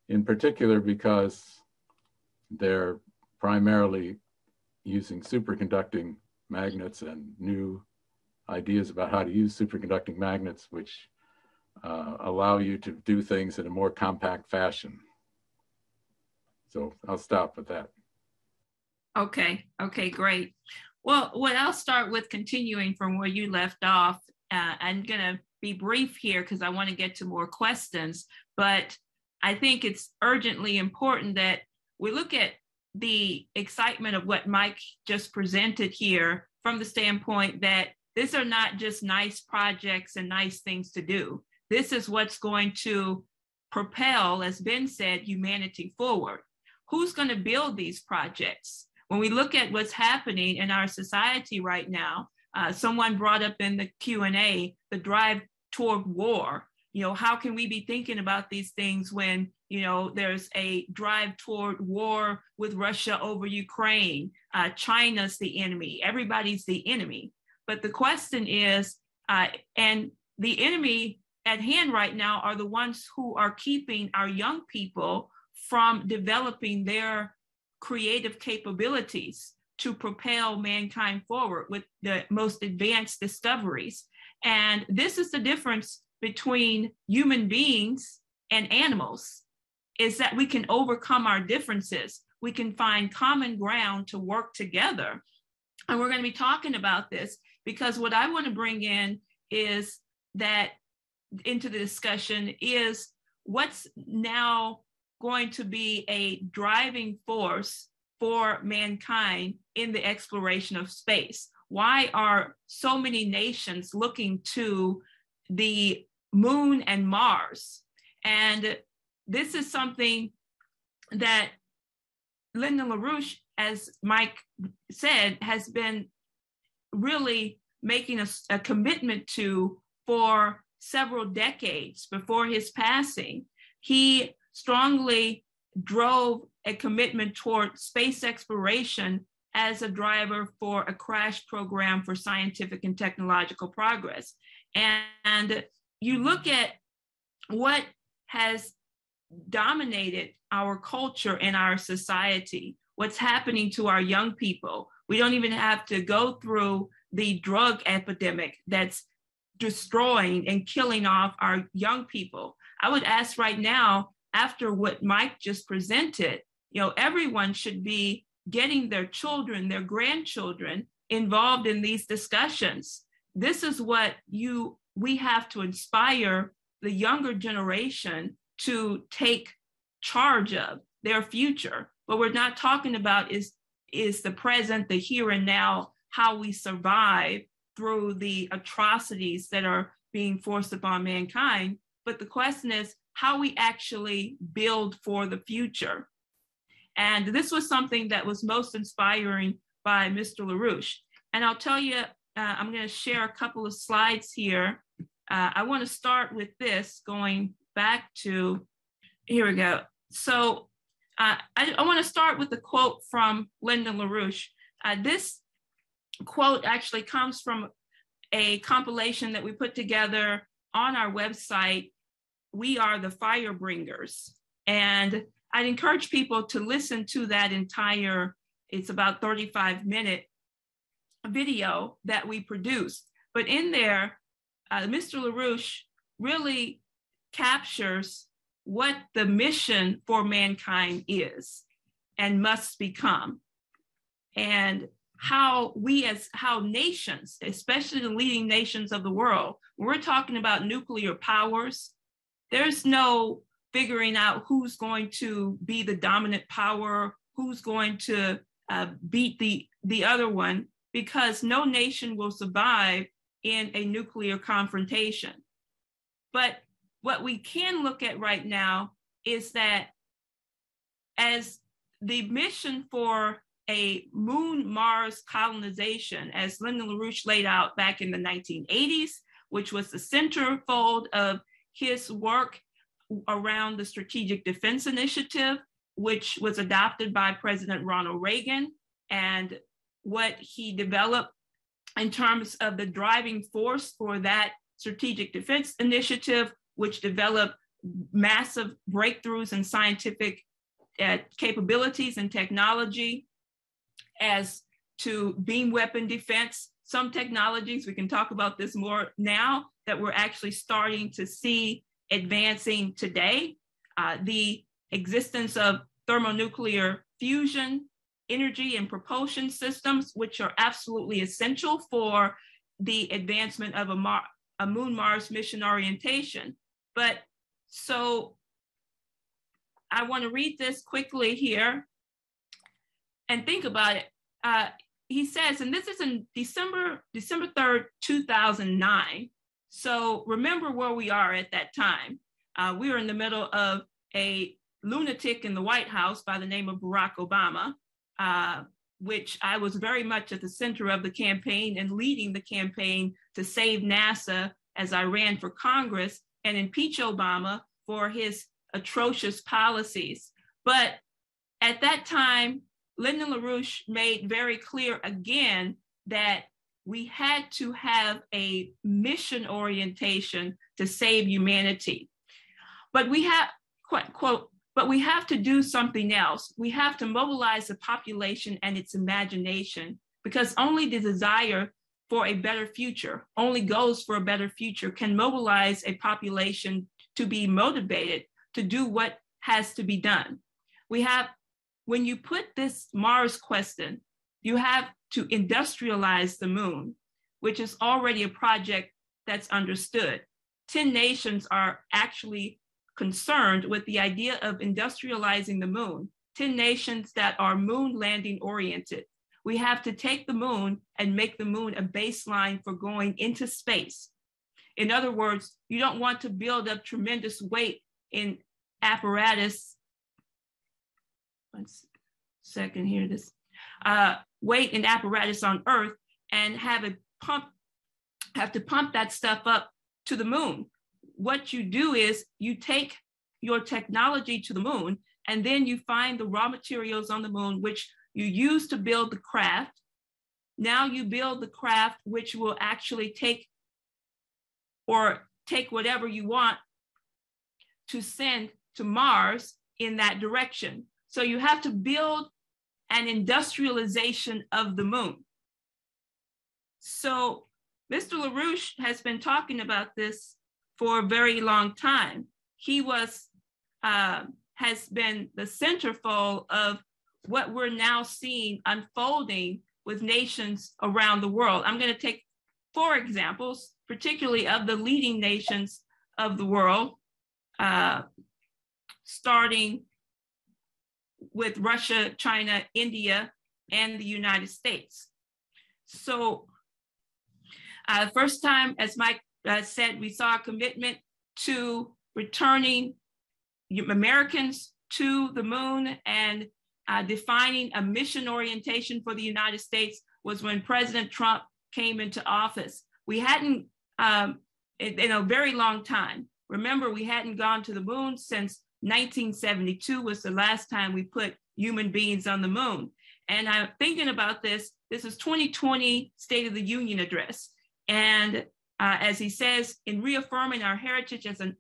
In particular, because they're primarily using superconducting magnets and new ideas about how to use superconducting magnets, which allow you to do things in a more compact fashion. So I'll stop with that. Okay, great. Well, I'll start with continuing from where you left off. I'm gonna be brief here because I want to get to more questions, but I think it's urgently important that we look at the excitement of what Mike just presented here from the standpoint that these are not just nice projects and nice things to do. This is what's going to propel, as Ben said, humanity forward. Who's going to build these projects? When we look at what's happening in our society right now, someone brought up in the Q&A, the drive toward war. You know, how can we be thinking about these things when, you know, there's a drive toward war with Russia over Ukraine? China's the enemy. Everybody's the enemy. But the question is, and the enemy at hand right now are the ones who are keeping our young people from developing their creative capabilities to propel mankind forward with the most advanced discoveries. And this is the difference between human beings and animals, is that we can overcome our differences. We can find common ground to work together. And we're going to be talking about this because what I want to bring in is that into the discussion is what's now going to be a driving force for mankind in the exploration of space. Why are so many nations looking to the moon and Mars? And this is something that Lyndon LaRouche, as Mike said, has been really making a commitment to for several decades before his passing. He strongly drove a commitment toward space exploration as a driver for a crash program for scientific and technological progress. And you look at what has dominated our culture and our society, what's happening to our young people. We don't even have to go through the drug epidemic that's destroying and killing off our young people. I would ask right now, after what Mike just presented, you know, everyone should be getting their children, their grandchildren involved in these discussions. This is what we have to inspire the younger generation to take charge of their future. What we're not talking about is the present, the here and now, how we survive through the atrocities that are being forced upon mankind. But the question is how we actually build for the future. And this was something that was most inspiring by Mr. LaRouche. And I'll tell you, I'm going to share a couple of slides here. I want to start with this, going back to, here we go. So I want to start with a quote from Lyndon LaRouche. This quote actually comes from a compilation that we put together on our website, We Are the Firebringers. And I'd encourage people to listen to that entire, it's about 35-minute video that we produced. But in there, Mr. LaRouche really captures what the mission for mankind is and must become. And how nations, especially the leading nations of the world, when we're talking about nuclear powers, there's no figuring out who's going to be the dominant power, who's going to beat the other one. because no nation will survive in a nuclear confrontation. But what we can look at right now is that as the mission for a moon-Mars colonization, as Lyndon LaRouche laid out back in the 1980s, which was the centerfold of his work around the Strategic Defense Initiative, which was adopted by President Ronald Reagan, and what he developed in terms of the driving force for that Strategic Defense Initiative, which developed massive breakthroughs in scientific capabilities and technology as to beam weapon defense. Some technologies, we can talk about this more now, that we're actually starting to see advancing today. The existence of thermonuclear fusion, energy and propulsion systems, which are absolutely essential for the advancement of a moon-Mars mission orientation. But so I want to read this quickly here and think about it. He says, and this is in December 3rd, 2009. So remember where we are at that time. We were in the middle of a lunatic in the White House by the name of Barack Obama, which I was very much at the center of the campaign and leading the campaign to save NASA as I ran for Congress and impeach Obama for his atrocious policies. But at that time, Lyndon LaRouche made very clear again that we had to have a mission orientation to save humanity. But we have, quote, but we have to do something else. We have to mobilize the population and its imagination, because only the desire for a better future, only goals for a better future can mobilize a population to be motivated to do what has to be done. When you put this Mars question, you have to industrialize the moon, which is already a project that's understood. 10 nations are actually concerned with the idea of industrializing the moon, 10 nations that are moon landing oriented. We have to take the moon and make the moon a baseline for going into space. In other words, you don't want to build up tremendous weight in apparatus. One second here, weight in apparatus on Earth and have to pump that stuff up to the moon. What you do is you take your technology to the moon, and then you find the raw materials on the moon, which you use to build the craft. Now you build the craft, which will actually take whatever you want to send to Mars in that direction. So you have to build an industrialization of the moon. So Mr. LaRouche has been talking about this for a very long time. He has been the centerfold of what we're now seeing unfolding with nations around the world. I'm going to take 4 examples, particularly of the leading nations of the world, starting with Russia, China, India, and the United States. So first time, as Mike said, we saw a commitment to returning Americans to the moon and defining a mission orientation for the United States was when President Trump came into office. We hadn't, in a very long time, remember, we hadn't gone to the moon since 1972 was the last time we put human beings on the moon. And I'm thinking about this. This is 2020 State of the Union address. And as he says, in reaffirming our heritage as a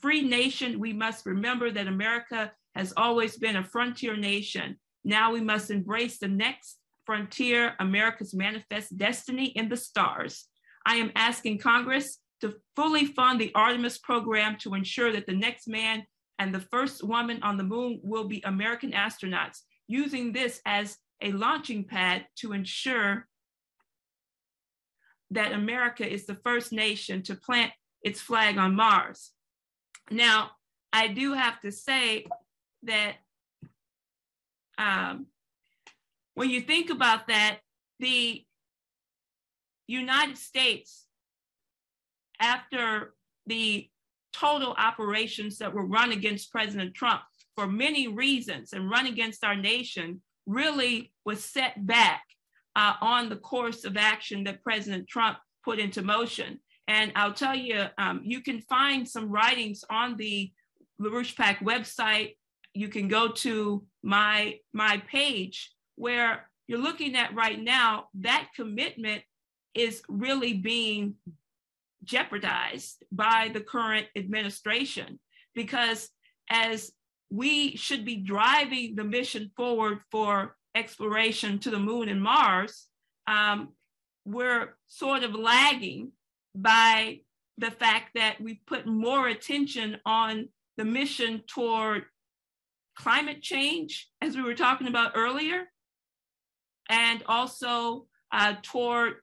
free nation, we must remember that America has always been a frontier nation. Now we must embrace the next frontier, America's manifest destiny in the stars. I am asking Congress to fully fund the Artemis program to ensure that the next man and the first woman on the moon will be American astronauts, using this as a launching pad to ensure that America is the first nation to plant its flag on Mars. Now, I do have to say that when you think about that, the United States, after the total operations that were run against President Trump for many reasons and run against our nation, really was set back on the course of action that President Trump put into motion. And I'll tell you, you can find some writings on the LaRouche PAC website. You can go to my page where you're looking at right now, that commitment is really being jeopardized by the current administration, because as we should be driving the mission forward for exploration to the moon and Mars, we're sort of lagging by the fact that we put more attention on the mission toward climate change, as we were talking about earlier, and also toward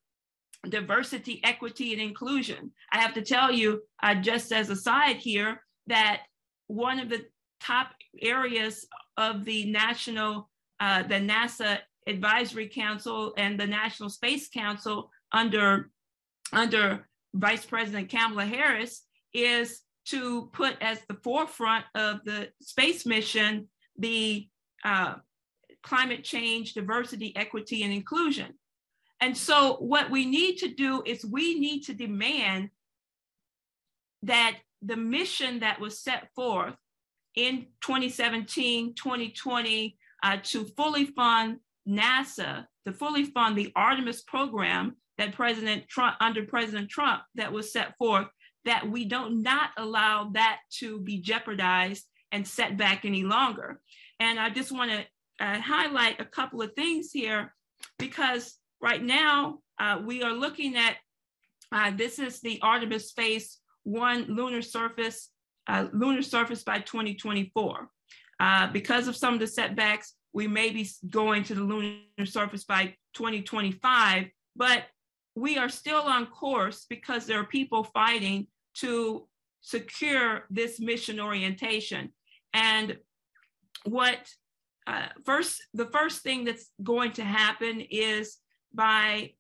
diversity, equity, and inclusion. I have to tell you, just as a side here, that one of the top areas of the NASA Advisory Council and the National Space Council under Vice President Kamala Harris is to put as the forefront of the space mission the climate change, diversity, equity, and inclusion. And so what we need to do is we need to demand that the mission that was set forth in 2017, 2020, to fully fund NASA, to fully fund the Artemis program that under President Trump, that was set forth, that we don't not allow that to be jeopardized and set back any longer. And I just want to highlight a couple of things here, because right now we are looking at, this is the Artemis Phase 1 lunar surface by 2024. Because of some of the setbacks, we may be going to the lunar surface by 2025, but we are still on course because there are people fighting to secure this mission orientation. And the first thing that's going to happen is by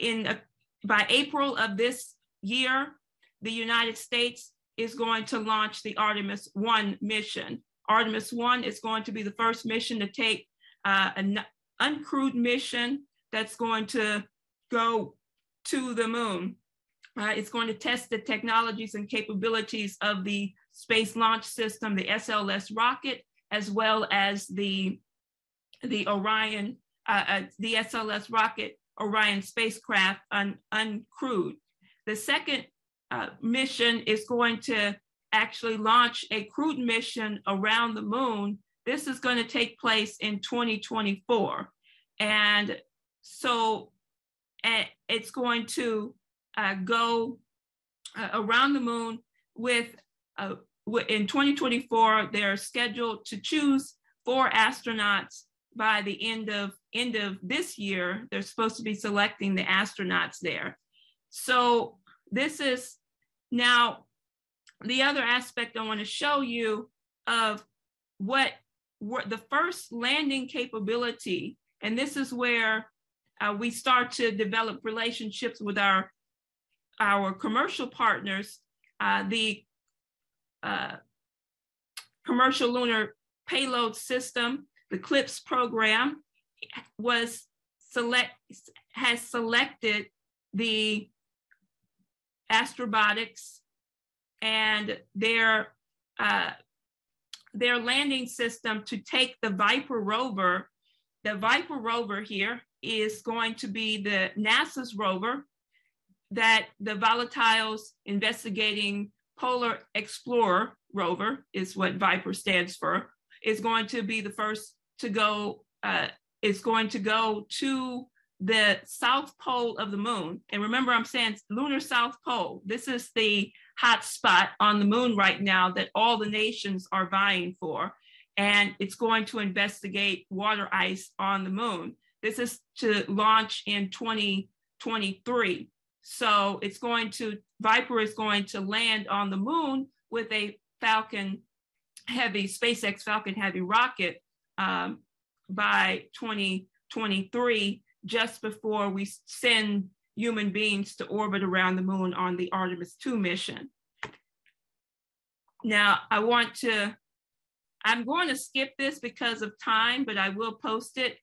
April of this year, the United States is going to launch the Artemis 1 mission. Artemis 1 is going to be the first mission to take an uncrewed mission that's going to go to the moon. It's going to test the technologies and capabilities of the Space Launch System, the SLS rocket, as well as the Orion, the SLS rocket, Orion spacecraft uncrewed. The second mission is going to actually launch a crewed mission around the moon. This is going to take place in 2024. And so it's going to go around the moon with, in 2024, they're scheduled to choose 4 astronauts by the end of this year. They're supposed to be selecting the astronauts there. So this is now the other aspect I want to show you of what the first landing capability, and this is where we start to develop relationships with our commercial partners. The Commercial Lunar Payload System, the CLIPS program, has selected the Astrobotics and their landing system to take the Viper Rover. The Viper Rover here is going to be the NASA's rover that the Volatiles Investigating Polar Explorer rover, is what Viper stands for, is going to be the first to go, is going to go to the South Pole of the moon. And remember, I'm saying lunar South Pole. This is the hot spot on the moon right now that all the nations are vying for. And it's going to investigate water ice on the moon. This is to launch in 2023. So it's going to, Viper is going to land on the moon with a Falcon Heavy, SpaceX Falcon Heavy rocket by 2023. just before we send human beings to orbit around the moon on the Artemis 2 mission. Now, I'm going to skip this because of time, but I will post it,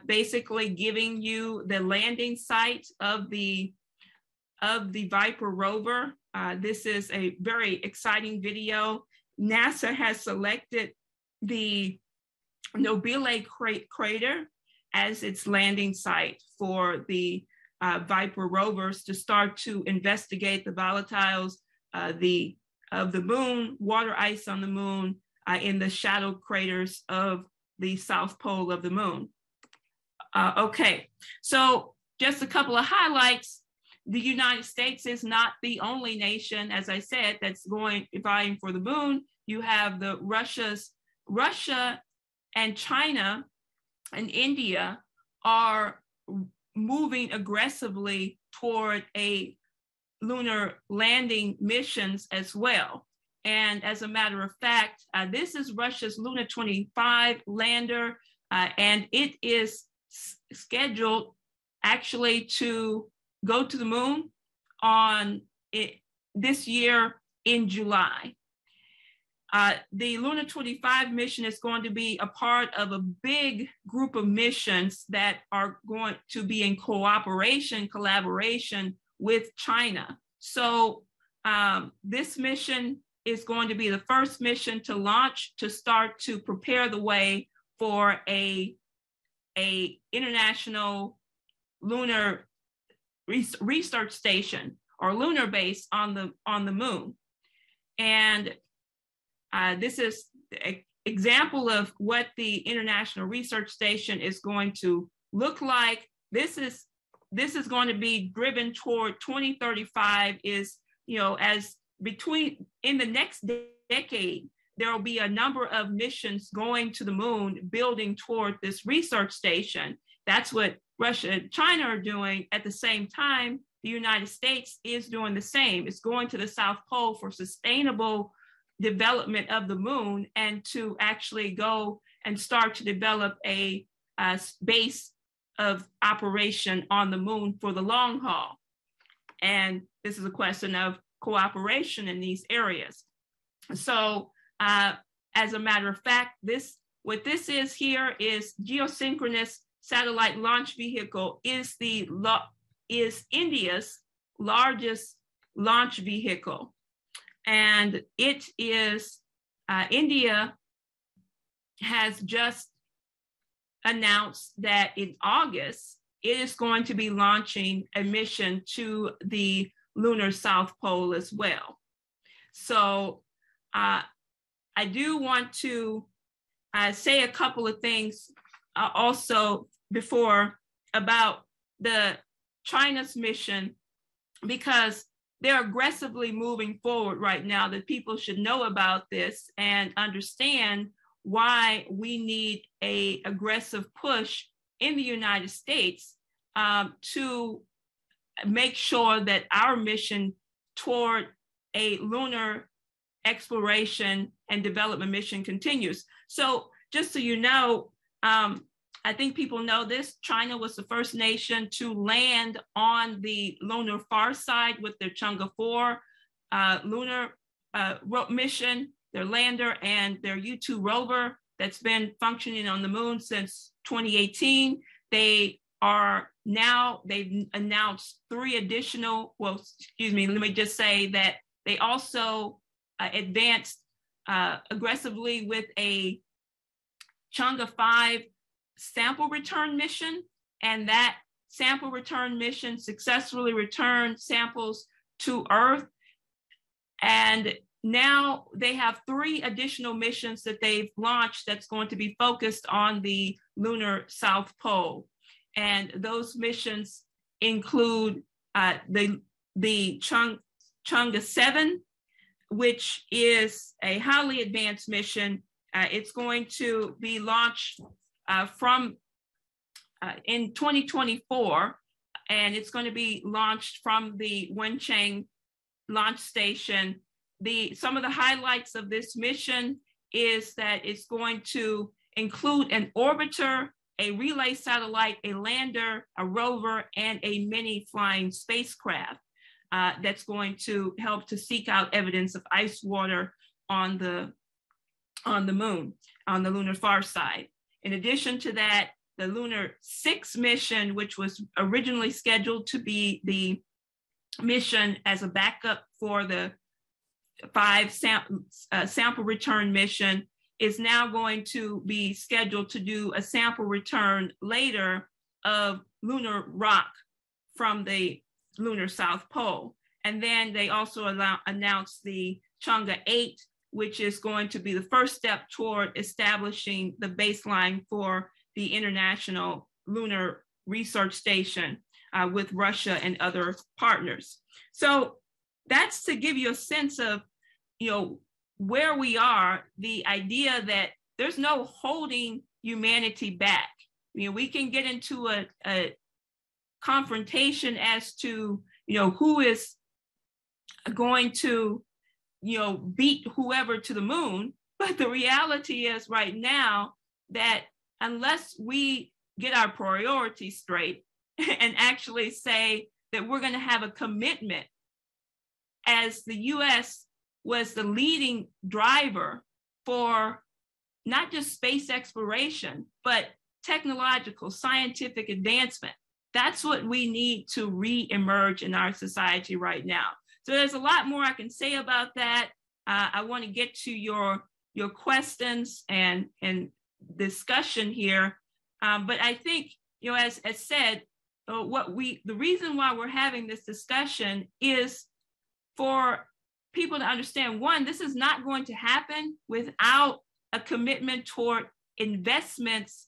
basically giving you the landing site of the Viper Rover. This is a very exciting video. NASA has selected the Nobile crater as its landing site for the Viper rovers to start to investigate the volatiles of the moon, water ice on the moon, in the shadow craters of the south pole of the moon. Okay, so just a couple of highlights. The United States is not the only nation, as I said, that's vying for the moon. You have Russia and China and India are moving aggressively toward a lunar landing missions as well. And as a matter of fact, this is Russia's Luna 25 lander, and it is scheduled actually to go to the moon this year in July. The Luna 25 mission is going to be a part of a big group of missions that are going to be in collaboration with China. So this mission is going to be the first mission to launch, to start to prepare the way for a international lunar research station or lunar base on the moon. And this is an example of what the International Research Station is going to look like. This is going to be driven toward 2035 is, as in the next decade, there will be a number of missions going to the moon, building toward this research station. That's what Russia and China are doing. At the same time, the United States is doing the same. It's going to the South Pole for sustainable development of the moon and to actually go and start to develop a base of operation on the moon for the long haul. And this is a question of cooperation in these areas. So as a matter of fact, what this is here is geosynchronous satellite launch vehicle is India's largest launch vehicle. And it is, India has just announced that in August, it is going to be launching a mission to the lunar South Pole as well. So I do want to say a couple of things also before about the China's mission, because they're aggressively moving forward right now, that people should know about this and understand why we need an aggressive push in the United States to make sure that our mission toward a lunar exploration and development mission continues. So just so you know, I think people know this, China was the first nation to land on the lunar far side with their Chang'e 4 lunar mission, their lander, and their U-2 rover that's been functioning on the moon since 2018. They've announced 3 additional, let me just say that they also advanced aggressively with a Chang'e 5 sample return mission, and that sample return mission successfully returned samples to Earth. And now they have 3 additional missions that they've launched that's going to be focused on the lunar South Pole. And those missions include the Chang'e 7, which is a highly advanced mission. It's going to be launched in 2024, and it's going to be launched from the Wenchang launch station. Some of the highlights of this mission is that it's going to include an orbiter a relay satellite, a lander, a rover, and a mini flying spacecraft that's going to help to seek out evidence of ice water on the moon, on the lunar far side. In addition to that, the Lunar 6 mission, which was originally scheduled to be the mission as a backup for the 5 sample return mission, is now going to be scheduled to do a sample return later of lunar rock from the lunar South Pole. And then they also announced the Chang'e 8, which is going to be the first step toward establishing the baseline for the International Lunar Research Station with Russia and other partners. So that's to give you a sense of, where we are, the idea that there's no holding humanity back. We can get into a confrontation as to, who is going to, beat whoever to the moon. But the reality is right now that unless we get our priorities straight and actually say that we're going to have a commitment, as the US was the leading driver for not just space exploration, but technological, scientific advancement. That's what we need to re-emerge in our society right now. So there's a lot more I can say about that. I want to get to your questions and discussion here. But I think, as said, the reason why we're having this discussion is for people to understand, one, this is not going to happen without a commitment toward investments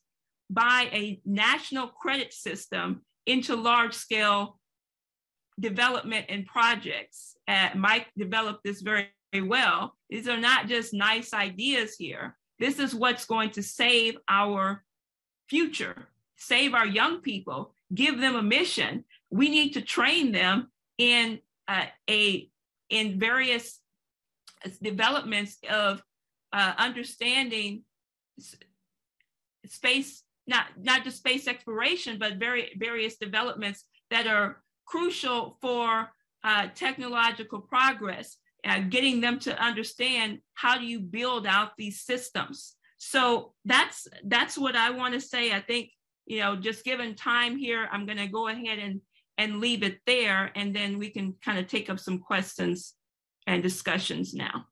by a national credit system into large scale development and projects. Mike developed this very, very well. These are not just nice ideas here. This is what's going to save our future, save our young people, give them a mission. We need to train them in various developments of understanding space, not just space exploration, but various developments that are crucial for technological progress, getting them to understand how do you build out these systems. So that's what I want to say. I think, just given time here, I'm going to go ahead and leave it there, and then we can kind of take up some questions and discussions now.